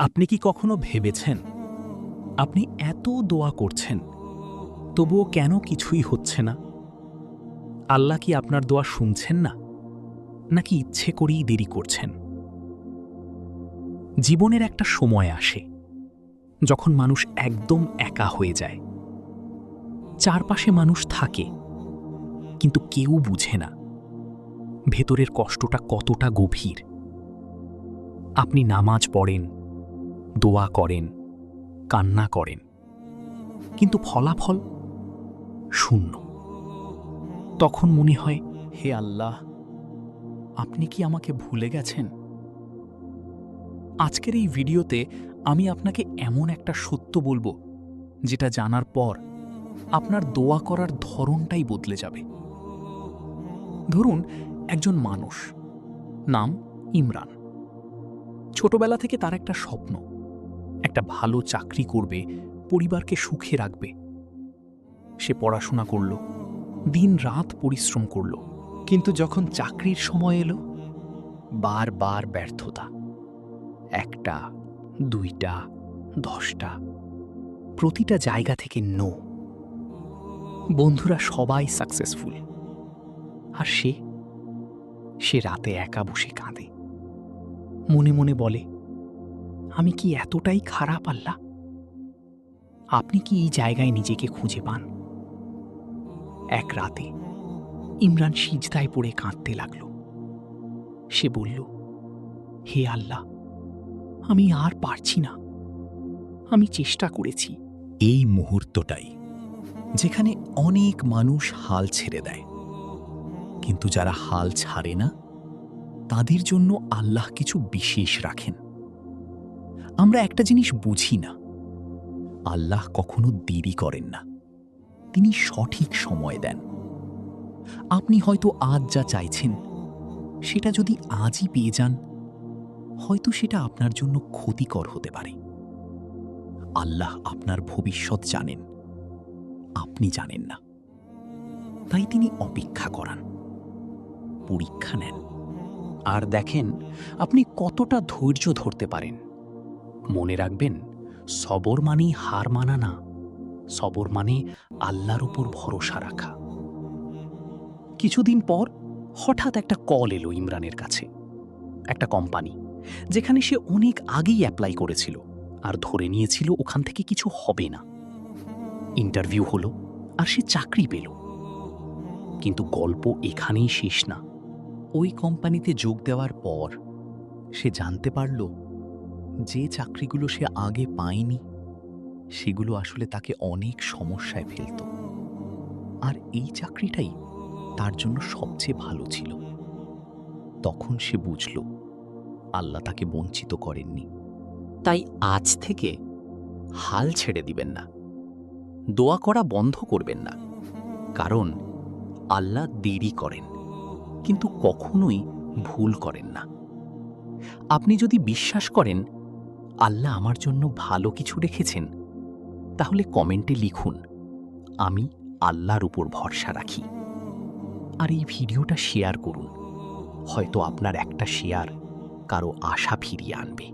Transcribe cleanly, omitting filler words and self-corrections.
আপনি কি কখনো ভেবেছেন আপনি এত দোয়া করছেন তবুও কেন কিছুই হচ্ছে না? আল্লাহ কি আপনার দোয়া শুনছেন না, নাকি ইচ্ছে করেই দেরি করছেন? জীবনের একটা সময় আসে যখন মানুষ একদম একা হয়ে যায়। চারপাশে মানুষ থাকে, কিন্তু কেউ বুঝে না ভেতরের কষ্টটা কতটা গভীর। আপনি নামাজ পড়েন, দোয়া করেন, কান্না করেন, কিন্তু ফলাফল শূন্য। তখন মনে হয়, হে আল্লাহ, আপনি কি আমাকে ভুলে গেছেন? আজকের এই ভিডিওতে আমি আপনাকে এমন একটা সত্য বলবো যেটা জানার পর আপনার দোয়া করার ধরনটাই বদলে যাবে। ধরুন, একজন মানুষ, নাম ইমরান। ছোটবেলা থেকে তার একটা স্বপ্ন, একটা ভালো চাকরি করবে, পরিবারকে সুখে রাখবে। সে পড়াশোনা করল, দিন রাত পরিশ্রম করল, কিন্তু যখন চাকরির সময় এলো, বারবার ব্যর্থতা। একটা, দুইটা, 10টা, প্রতিটা জায়গা থেকে নো। বন্ধুরা সবাই সাকসেসফুল, আর সে রাতে একা বসে কাঁদে। মনে মনে বলে, আমি কি এতটাই খারাপ আল্লাহ? আপনি কি এই জায়গায় নিজেকে খুঁজে পান? এক রাতে ইমরান সিজদায় পড়ে কাঁদতে লাগল। সে বলল, হে আল্লাহ, আমি আর পারছি না। আমি চেষ্টা করেছি। এই মুহূর্তটাই যেখানে অনেক মানুষ হাল ছেড়ে দেয়, কিন্তু যারা হাল ছাড়ে না তাদের জন্য আল্লাহ কিছু বিশেষ রাখেন। আমরা একটা জিনিস বুঝি না, আল্লাহ কখনো দেরি করেন না, তিনি সঠিক সময় দেন। আপনি হয়তো আজ যা চাইছেন সেটা যদি আজই পেয়ে যান, হয়তো সেটা আপনার জন্য ক্ষতিকর হতে পারে। আল্লাহ আপনার ভবিষ্যৎ জানেন, আপনি জানেন না, তাই তিনি অপেক্ষা করান, পরীক্ষা নেন, আর দেখেন আপনি কতটা ধৈর্য ধরতে পারেন। মনে রাখবেন, সবর মানেই হার মানা না, সবর মানে আল্লাহর উপর ভরসা রাখা। কিছুদিন পর হঠাৎ একটা কল এলো ইমরানের কাছে। একটা কোম্পানি, যেখানে সে অনেক আগেই অ্যাপ্লাই করেছিল আর ধরে নিয়েছিল ওখান থেকে কিছু হবে না। ইন্টারভিউ হলো আর সে চাকরি পেল। কিন্তু গল্প এখানেই শেষ না। ওই কোম্পানিতে যোগ দেওয়ার পর সে জানতে পারল যে চাকরিগুলো সে আগে পায়নি সেগুলো আসলে তাকে অনেক সমস্যায় ফেলত, আর এই চাকরিটাই তার জন্য সবচেয়ে ভালো ছিল। তখন সে বুঝল আল্লাহ তাকে বঞ্চিত করেননি। তাই আজ থেকে হাল ছেড়ে দিবেন না, দোয়া করা বন্ধ করবেন না, কারণ আল্লাহ দেরি করেন, কিন্তু কখনোই ভুল করেন না। আপনি যদি বিশ্বাস করেন আল্লাহ আমার জন্য ভালো কিছু রেখেছেন, তাহলে কমেন্টে লিখুন, আমি আল্লাহর উপর ভরসা রাখি। আর এই ভিডিওটা শেয়ার করুন, হয়তো আপনার একটা শেয়ার কারো আশা ফিরিয়ে আনবে।